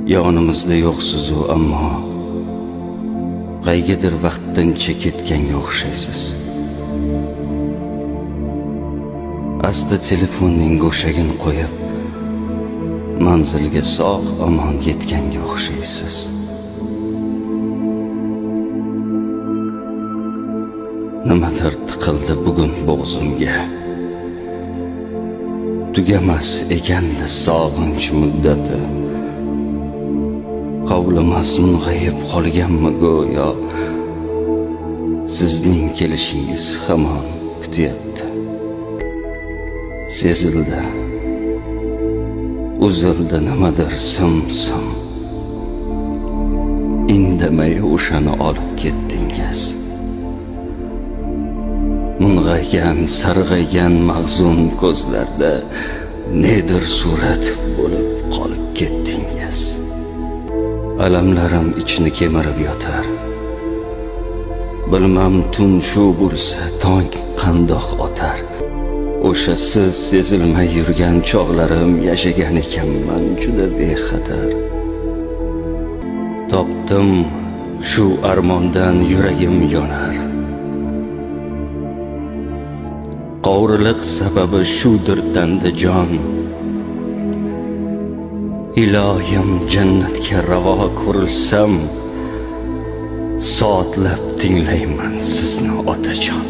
Yonimizda yo'qsiz-u ammo qaygidir vaqtdan ketganga o'xshaysiz. Asta telefonning go'shagini qo'yib, manzilga sog' omon yetganga o'xshaysiz. Nimadir tiqildi bugun bo'g'zimga. Tugamas ekandi sog'inch muddati. Hovlimas mung'ayib qolganmi go'yo, sizning kelishingiz hamon kutyapti. Sezildi, uzildi nimadir sim-sim. Indamay o'shani olib ketdingiz. Mung'aygan, sarg'aygan mag'zun ko'zlarda nedir surat bo'lib qolib ketdingiz. Alamlarim ichni kemirib yotar. Bilmam tun shu bo'lsa tong qandoq otar. O'sha siz sezilmay yurgan chog'larim yashagan ekanman juda bexatar. Topdim shu armondan yuragim yonar. Qo'rliq sababi shudir dandajon. Ilohim jannatga ravo ko'rilsam, soatlab tinglayman sizni otajon.